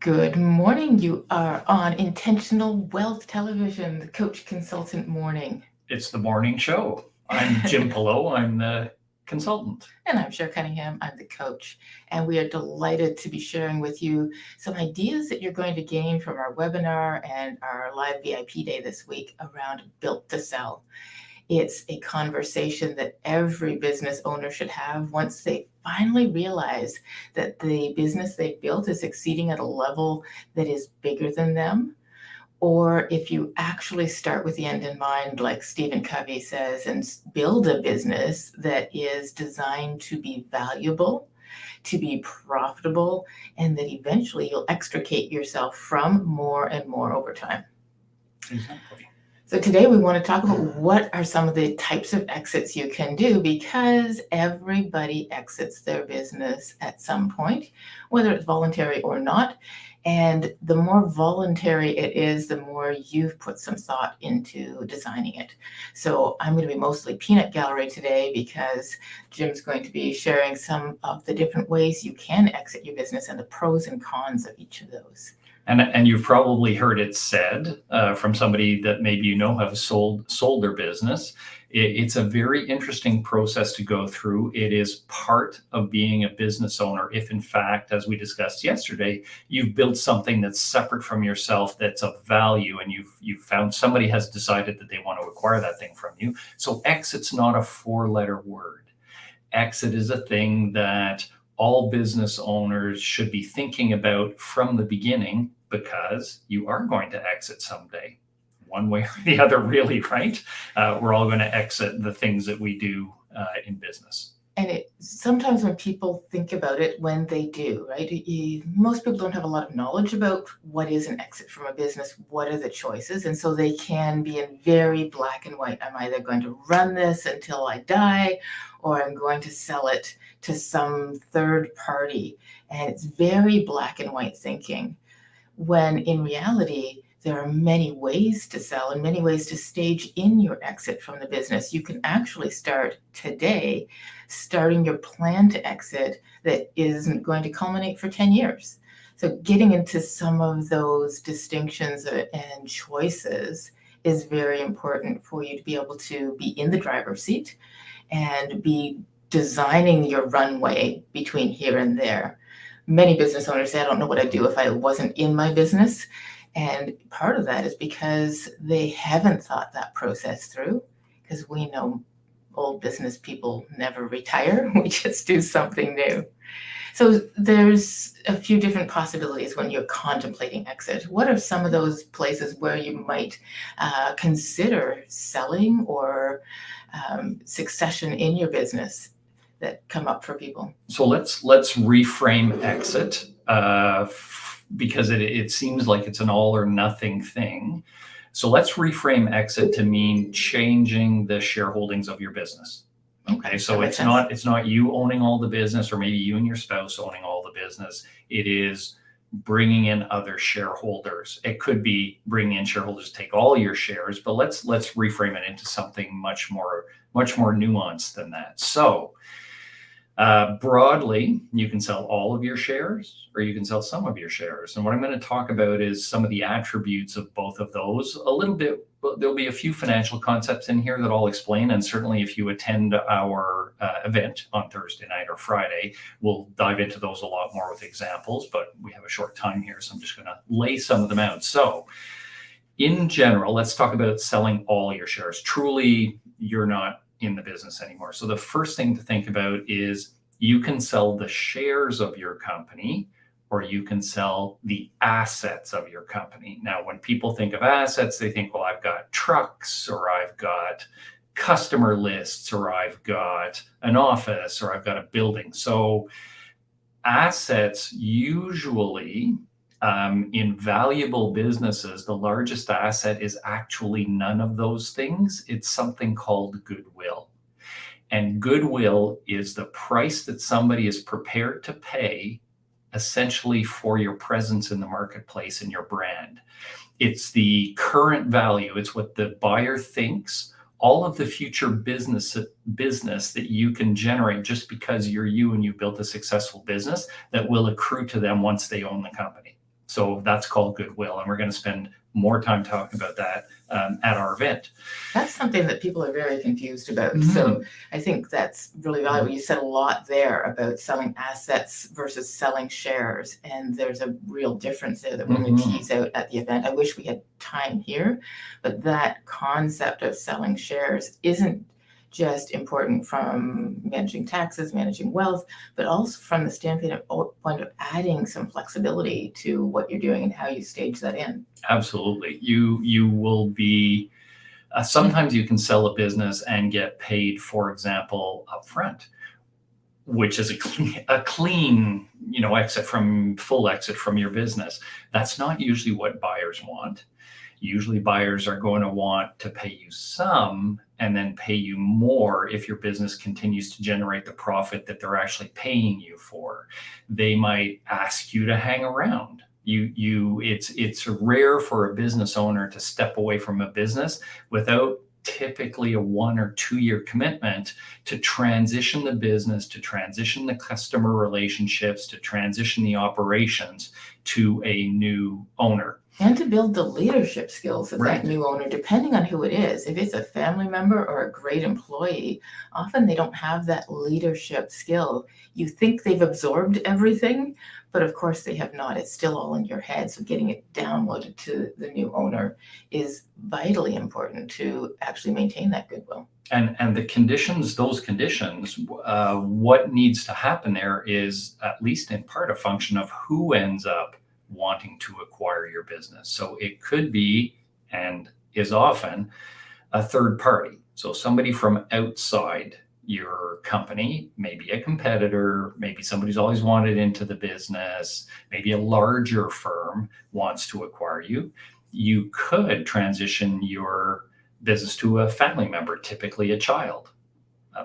Good morning. You are on Intentional Wealth Television, the Coach Consultant Morning. It's the morning show. I'm Jim Pillow. I'm the consultant. And I'm Cher Cunningham. I'm the coach. And we are delighted to be sharing with you some ideas that you're going to gain from our webinar and our live VIP day this week around Built to Sell. It's a conversation that every business owner should have once they finally realize that the business they've built is succeeding at a level that is bigger than them. Or if you actually start with the end in mind, like Stephen Covey says, and build a business that is designed to be valuable, to be profitable, and that eventually you'll extricate yourself from more and more over time. Exactly. So today we want to talk about what are some of the types of exits you can do, because everybody exits their business at some point, whether it's voluntary or not. And the more voluntary it is, the more you've put some thought into designing it. So I'm going to be mostly peanut gallery today because Jim's going to be sharing some of the different ways you can exit your business and the pros and cons of each of those. And you've probably heard it said from somebody that maybe have sold their business. It's a very interesting process to go through. It is part of being a business owner. If in fact, as we discussed yesterday, you've built something that's separate from yourself, that's of value, and you've found somebody has decided that they want to acquire that thing from you. So exit's not a 4-letter word. Exit is a thing that all business owners should be thinking about from the beginning, because you are going to exit someday, one way or the other, really, right? We're all going to exit the things that we do in business. And sometimes when people think about it, when they do, right? Most people don't have a lot of knowledge about what is an exit from a business, what are the choices, and so they can be in very black and white. I'm either going to run this until I die, or I'm going to sell it to some third party. And it's very black and white thinking, when in reality, there are many ways to sell and many ways to stage in your exit from the business. You can actually start today, starting your plan to exit that isn't going to culminate for 10 years. So getting into some of those distinctions and choices is very important for you to be able to be in the driver's seat and be designing your runway between here and there. Many business owners say, I don't know what I'd do if I wasn't in my business. And part of that is because they haven't thought that process through, because we know old business people never retire. We just do something new. So there's a few different possibilities when you're contemplating exit. What are some of those places where you might consider selling or succession in your business that come up for people? So let's reframe exit, because it seems like it's an all or nothing thing. So let's reframe exit to mean changing the shareholdings of your business. Okay, so it's not you owning all the business, or maybe you and your spouse owning all the business. It is bringing in other shareholders. It could be bringing in shareholders to take all your shares, but let's reframe it into something much more nuanced than that. So broadly, you can sell all of your shares, or you can sell some of your shares. And what I'm going to talk about is some of the attributes of both of those a little bit. There'll be a few financial concepts in here that I'll explain. And certainly if you attend our event on Thursday night or Friday, we'll dive into those a lot more with examples, but we have a short time here, so I'm just going to lay some of them out. So in general, let's talk about selling all your shares. Truly, you're not in the business anymore. So the first thing to think about is you can sell the shares of your company, or you can sell the assets of your company. Now, when people think of assets, they think, well, I've got trucks, or I've got customer lists, or I've got an office, or I've got a building. So assets usually, in valuable businesses, the largest asset is actually none of those things. It's something called goodwill. And goodwill is the price that somebody is prepared to pay, essentially, for your presence in the marketplace and your brand. It's the current value. It's what the buyer thinks all of the future business that you can generate just because you're you and you've built a successful business that will accrue to them once they own the company. So that's called goodwill. And we're going to spend more time talking about that at our event. That's something that people are very confused about. So I think that's really valuable. You said a lot there about selling assets versus selling shares. And there's a real difference there that we're going to tease out at the event. I wish we had time here, but that concept of selling shares isn't just important from managing taxes, managing wealth, but also from the standpoint of adding some flexibility to what you're doing and how you stage that in. Absolutely. You will be, sometimes you can sell a business and get paid, for example, upfront, which is a clean, full exit from your business. That's not usually what buyers want. Usually buyers are going to want to pay you some and then pay you more if your business continues to generate the profit that they're actually paying you for. They might ask you to hang around. It's rare for a business owner to step away from a business without typically a 1 or 2 year commitment to transition the business, to transition the customer relationships, to transition the operations to a new owner. And to build the leadership skills of Right. that new owner, depending on who it is. If it's a family member or a great employee, often they don't have that leadership skill. You think they've absorbed everything, but of course they have not. It's still all in your head. So getting it downloaded to the new owner is vitally important to actually maintain that goodwill. And the conditions, those conditions, what needs to happen there is, at least in part, a function of who ends up wanting to acquire your business. So it could be, and is often, a third party. So somebody from outside your company, maybe a competitor, maybe somebody's always wanted into the business, maybe a larger firm wants to acquire you. You could transition your business to a family member, typically a child,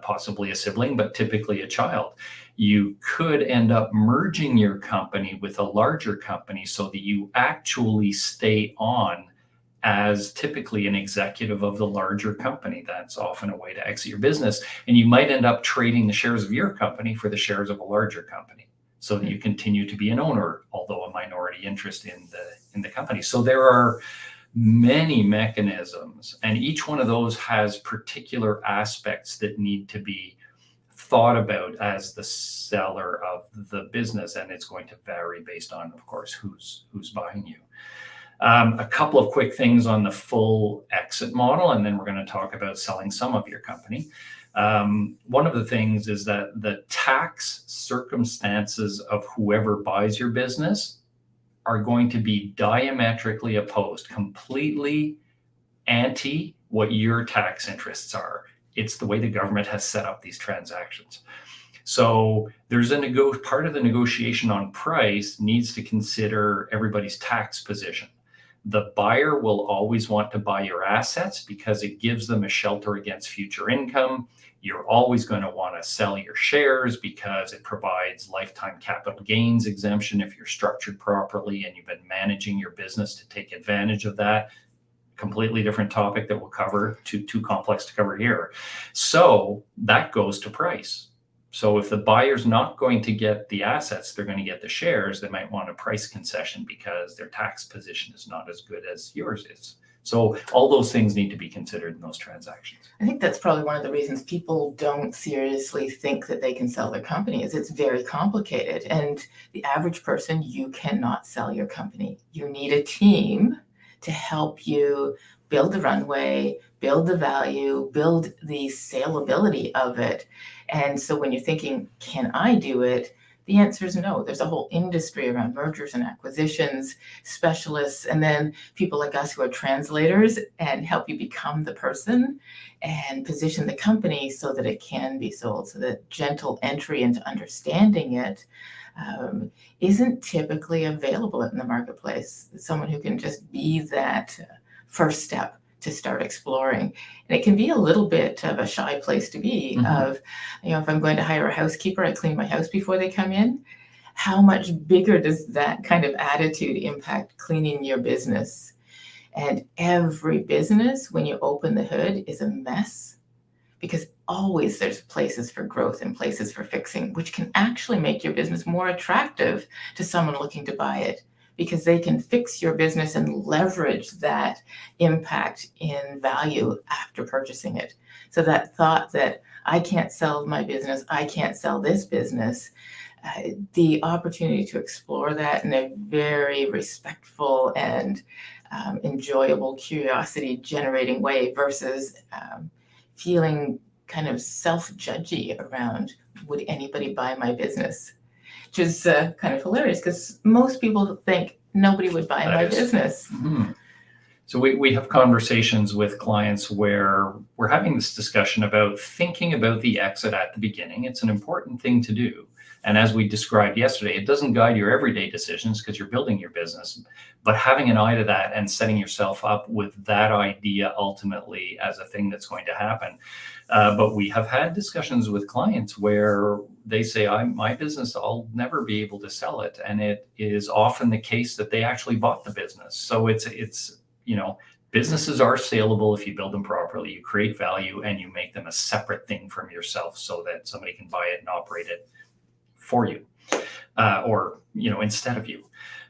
possibly a sibling, but typically a child. You could end up merging your company with a larger company so that you actually stay on as typically an executive of the larger company. That's often a way to exit your business. And you might end up trading the shares of your company for the shares of a larger company so that you continue to be an owner, although a minority interest in the company. So there are many mechanisms, and each one of those has particular aspects that need to be thought about as the seller of the business, and it's going to vary based on, of course, who's buying you. A couple of quick things on the full exit model, and then we're going to talk about selling some of your company. One of the things is that the tax circumstances of whoever buys your business are going to be diametrically opposed, completely anti what your tax interests are. It's the way the government has set up these transactions. So there's part of the negotiation on price needs to consider everybody's tax position. The buyer will always want to buy your assets because it gives them a shelter against future income. You're always going to want to sell your shares because it provides lifetime capital gains exemption if you're structured properly and you've been managing your business to take advantage of that. Completely different topic that we'll cover, too complex to cover here. So that goes to price. So if the buyer's not going to get the assets, they're going to get the shares, they might want a price concession because their tax position is not as good as yours is. So all those things need to be considered in those transactions. I think that's probably one of the reasons people don't seriously think that they can sell their company is it's very complicated. And the average person, you cannot sell your company. You need a team to help you build the runway, build the value, build the saleability of it. And so when you're thinking, can I do it? The answer is no. There's a whole industry around mergers and acquisitions, specialists, and then people like us who are translators and help you become the person and position the company so that it can be sold. So that gentle entry into understanding it isn't typically available in the marketplace. Someone who can just be that first step to start exploring. And it can be a little bit of a shy place to be of, if I'm going to hire a housekeeper, I clean my house before they come in. How much bigger does that kind of attitude impact cleaning your business? And every business, when you open the hood, is a mess because always there's places for growth and places for fixing, which can actually make your business more attractive to someone looking to buy it because they can fix your business and leverage that impact in value after purchasing it. So that thought that I can't sell my business, I can't sell this business, the opportunity to explore that in a very respectful and enjoyable, curiosity generating way versus feeling kind of self-judgy around, would anybody buy my business? Which is kind of hilarious because most people think nobody would buy my business. Mm-hmm. So we have conversations with clients where we're having this discussion about thinking about the exit at the beginning. It's an important thing to do. And as we described yesterday, it doesn't guide your everyday decisions because you're building your business, but having an eye to that and setting yourself up with that idea ultimately as a thing that's going to happen. But we have had discussions with clients where they say, my business, I'll never be able to sell it. And it is often the case that they actually bought the business. So it's businesses are saleable if you build them properly, you create value, and you make them a separate thing from yourself so that somebody can buy it and operate it for you, or instead of you.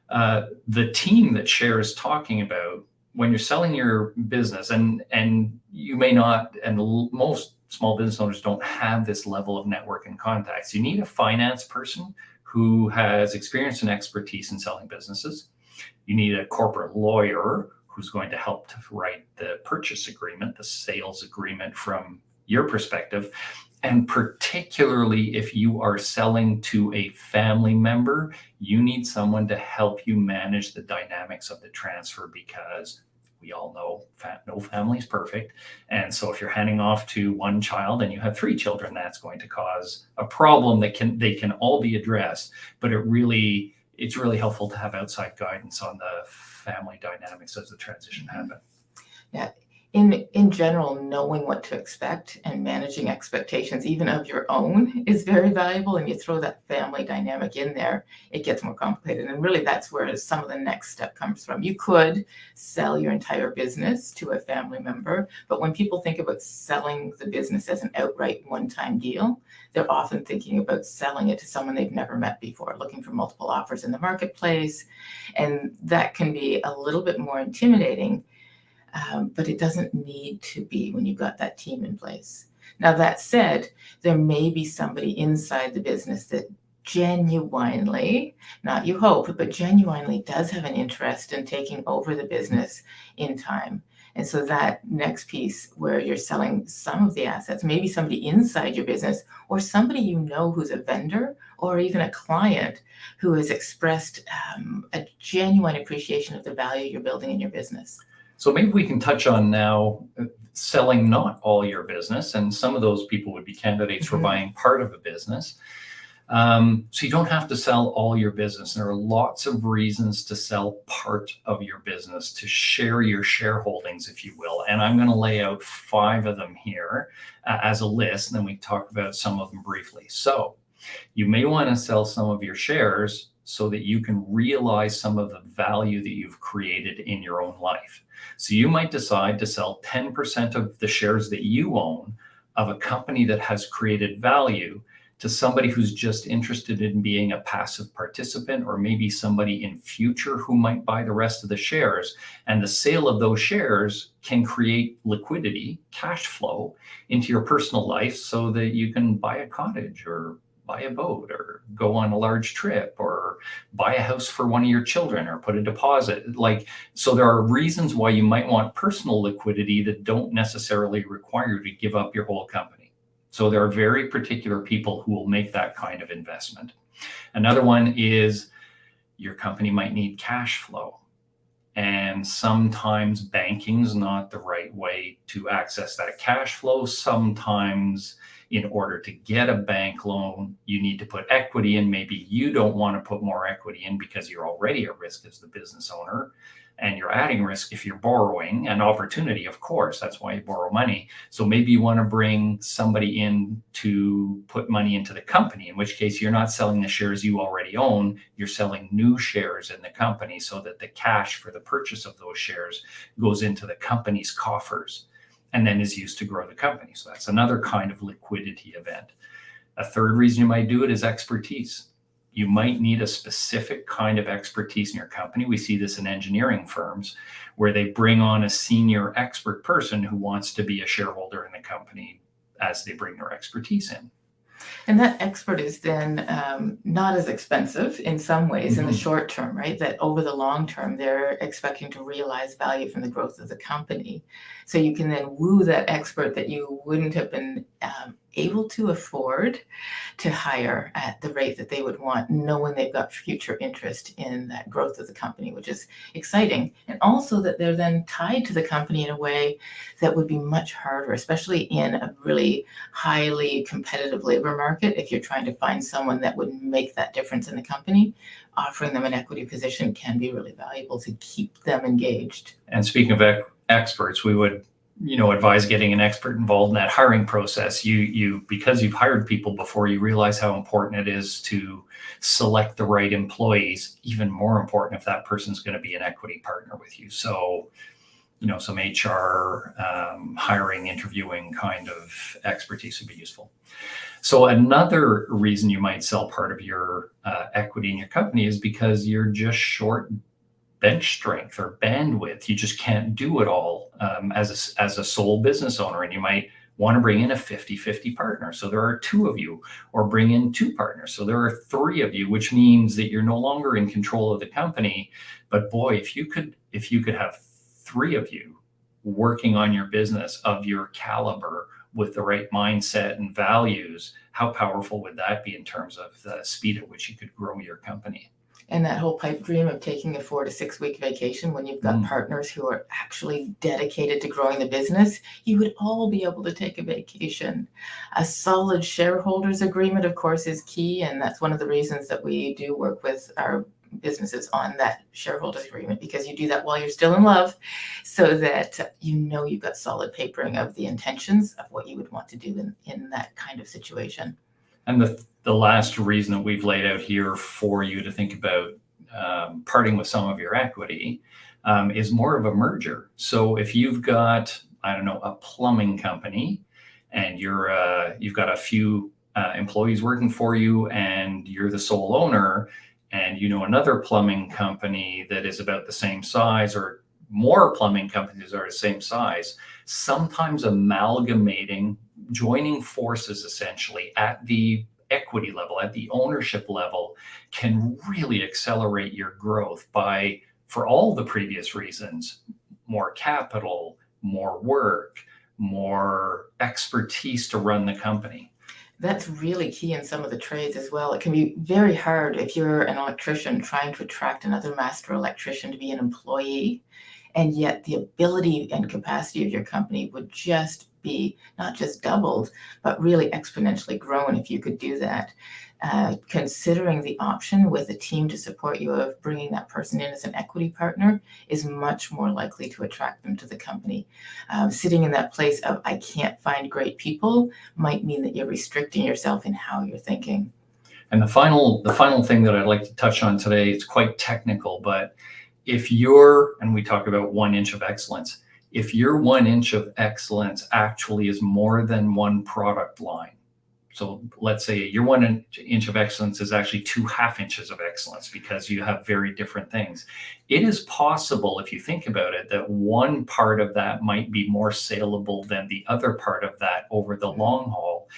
The team that Cher is talking about, when you're selling your business, and you may not, and most small business owners don't have this level of network and contacts. You need a finance person who has experience and expertise in selling businesses. You need a corporate lawyer who's going to help to write the purchase agreement, the sales agreement from your perspective. And particularly if you are selling to a family member, you need someone to help you manage the dynamics of the transfer, because we all know no family is perfect. And so if you're handing off to one child and you have 3 children, that's going to cause a problem that they can all be addressed. But it's really helpful to have outside guidance on the family dynamics as the transition happens. Yeah. In general, knowing what to expect and managing expectations, even of your own, is very valuable. And you throw that family dynamic in there, it gets more complicated. And really, that's where some of the next step comes from. You could sell your entire business to a family member, but when people think about selling the business as an outright one-time deal, they're often thinking about selling it to someone they've never met before, looking for multiple offers in the marketplace. And that can be a little bit more intimidating. But it doesn't need to be when you've got that team in place. Now, that said, there may be somebody inside the business that genuinely, not you hope, but genuinely does have an interest in taking over the business in time. And so that next piece where you're selling some of the assets, maybe somebody inside your business or somebody who's a vendor or even a client who has expressed a genuine appreciation of the value you're building in your business. So maybe we can touch on now selling not all your business, and some of those people would be candidates for buying part of a business. So you don't have to sell all your business. There are lots of reasons to sell part of your business, to share your shareholdings, if you will. And I'm going to lay out 5 of them here as a list, and then we talk about some of them briefly. So you may want to sell some of your shares so that you can realize some of the value that you've created in your own life. So you might decide to sell 10% of the shares that you own of a company that has created value to somebody who's just interested in being a passive participant, or maybe somebody in future who might buy the rest of the shares. And the sale of those shares can create liquidity, cash flow into your personal life so that you can buy a cottage or buy a boat or go on a large trip or buy a house for one of your children or put a deposit. So there are reasons why you might want personal liquidity that don't necessarily require you to give up your whole company. So there are very particular people who will make that kind of investment. Another one is your company might need cash flow. And sometimes banking's not the right way to access that cash flow. Sometimes in order to get a bank loan, you need to put equity in. Maybe you don't want to put more equity in because you're already at risk as the business owner, and you're adding risk if you're borrowing, and opportunity, of course. That's why you borrow money. So maybe you want to bring somebody in to put money into the company, in which case you're not selling the shares you already own, you're selling new shares in the company so that the cash for the purchase of those shares goes into the company's coffers and then is used to grow the company. So that's another kind of liquidity event. A third reason you might do it is expertise. you might need a specific kind of expertise in your company. We see this in engineering firms where they bring on a senior expert person who wants to be a shareholder in the company as they bring their expertise in. And that expert is then not as expensive in some ways in the short term, right? That over the long term, they're expecting to realize value from the growth of the company. So you can then woo that expert that you wouldn't have been able to afford to hire at the rate that they would want, knowing they've got future interest in that growth of the company, which is exciting. And also that they're then tied to the company in a way that would be much harder, especially in a really highly competitive labor market. If you're trying to find someone that would make that difference in the company, offering them an equity position can be really valuable to keep them engaged. And speaking of experts, we would advise getting an expert involved in that hiring process. You because you've hired people before, you realize how important it is to select the right employees. Even more important if that person's going to be an equity partner with you. So, some HR, hiring, interviewing kind of expertise would be useful. So another reason you might sell part of your equity in your company is because you're just short bench strength or bandwidth. You just can't do it all as a sole business owner, and you might want to bring in a 50-50 partner. So there are two of you, or bring in two partners. So there are three of you, which means that you're no longer in control of the company. But boy, if you could have three of you working on your business of your caliber with the right mindset and values, how powerful would that be in terms of the speed at which you could grow your company? And that whole pipe dream of taking a 4 to 6 week vacation when you've got partners who are actually dedicated to growing the business, you would all be able to take a vacation. A solid shareholders agreement, of course, is key. And that's one of the reasons that we do work with our businesses on that shareholders agreement, because you do that while you're still in love, so that you've got solid papering of the intentions of what you would want to do in that kind of situation. And the last reason that we've laid out here for you to think about parting with some of your equity is more of a merger. So if you've got, a plumbing company, and you've got a few employees working for you, and you're the sole owner, and another plumbing company that is about the same size, or more plumbing companies are the same size, sometimes joining forces essentially at the equity level, at the ownership level, can really accelerate your growth for all the previous reasons: more capital, more work, more expertise to run the company. That's really key in some of the trades as well. It can be very hard if you're an electrician trying to attract another master electrician to be an employee, and yet the ability and capacity of your company would just be not just doubled, but really exponentially grown if you could do that. Considering the option with a team to support you of bringing that person in as an equity partner is much more likely to attract them to the company. Sitting in that place of I can't find great people might mean that you're restricting yourself in how you're thinking. And the final thing that I'd like to touch on today, it's quite technical, but and we talk about 1 inch of excellence, if your 1 inch of excellence actually is more than one product line. So let's say your 1 inch of excellence is actually 2 half inches of excellence, because you have very different things. It is possible, if you think about it, that one part of that might be more saleable than the other part of that over the long haul.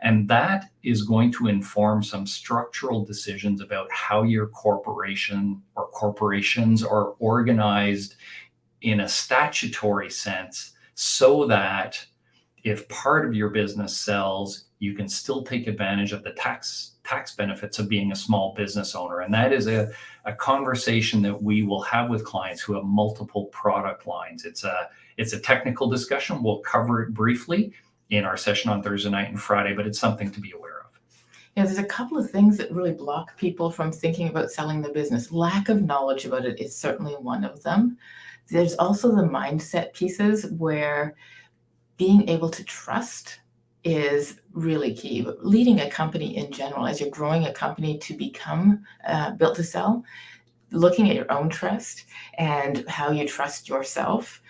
And that is going to inform some structural decisions about how your corporation or corporations are organized in a statutory sense, so that if part of your business sells, you can still take advantage of the tax benefits of being a small business owner. And that is a conversation that we will have with clients who have multiple product lines. It's a technical discussion. We'll cover it briefly in our session on Thursday night and Friday, but it's something to be aware of. Yeah, there's a couple of things that really block people from thinking about selling their business. Lack of knowledge about it is certainly one of them. There's also the mindset pieces where being able to trust is really key. But leading a company in general, as you're growing a company to become built to sell, looking at your own trust and how you trust yourself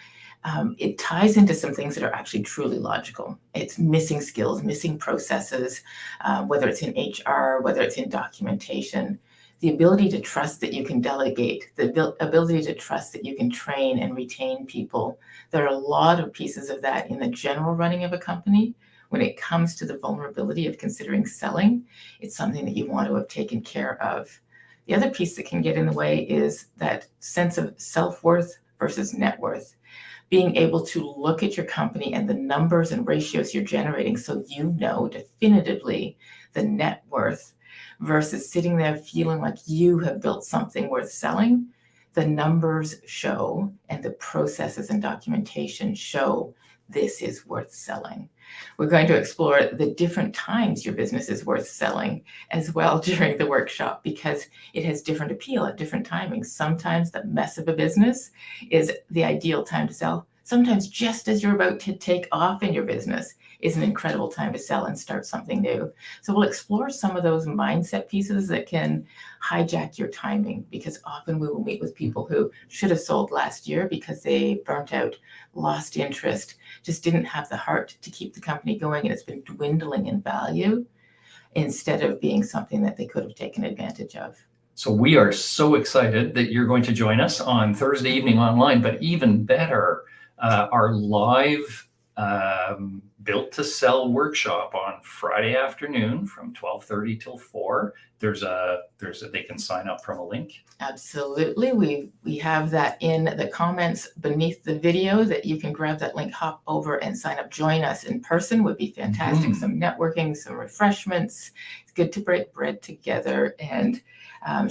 it ties into some things that are actually truly logical. It's missing skills, missing processes, whether it's in HR, whether it's in documentation, the ability to trust that you can delegate, the ability to trust that you can train and retain people. There are a lot of pieces of that in the general running of a company. When it comes to the vulnerability of considering selling, it's something that you want to have taken care of. The other piece that can get in the way is that sense of self-worth versus net worth. Being able to look at your company and the numbers and ratios you're generating so you know definitively the net worth versus sitting there feeling like you have built something worth selling. The numbers show and the processes and documentation show this is worth selling. We're going to explore the different times your business is worth selling as well during the workshop because it has different appeal at different timings. Sometimes the mess of a business is the ideal time to sell. Sometimes just as you're about to take off in your business is an incredible time to sell and start something new. So we'll explore some of those mindset pieces that can hijack your timing because often we will meet with people who should have sold last year because they burnt out, lost interest, just didn't have the heart to keep the company going, and it's been dwindling in value instead of being something that they could have taken advantage of. So we are so excited that you're going to join us on Thursday evening online, but even better, our live Built to Sell workshop on Friday afternoon from 12:30 till 4. They can sign up from a link. Absolutely. We have that in the comments beneath the video that you can grab that link, hop over and sign up. Join us in person would be fantastic. Some networking, some refreshments. It's good to break bread together and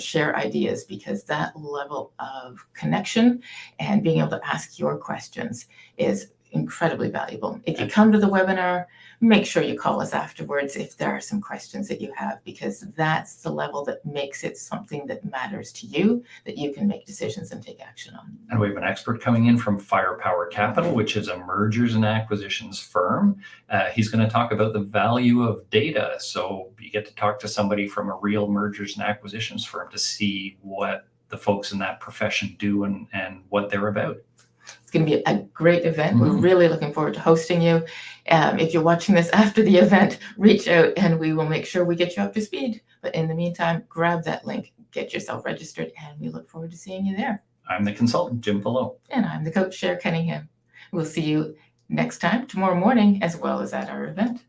share ideas because that level of connection and being able to ask your questions is incredibly valuable. If you come to the webinar, make sure you call us afterwards if there are some questions that you have, because that's the level that makes it something that matters to you, that you can make decisions and take action on. And we have an expert coming in from Firepower Capital, which is a mergers and acquisitions firm. He's going to talk about the value of data. So you get to talk to somebody from a real mergers and acquisitions firm to see what the folks in that profession do and what they're about. It's going to be a great event. We're really looking forward to hosting you. If you're watching this after the event, reach out and we will make sure we get you up to speed. But in the meantime, grab that link, get yourself registered, and we look forward to seeing you there. I'm the consultant, Jim Pillow. And I'm the coach, Cher Cunningham. We'll see you next time, tomorrow morning, as well as at our event.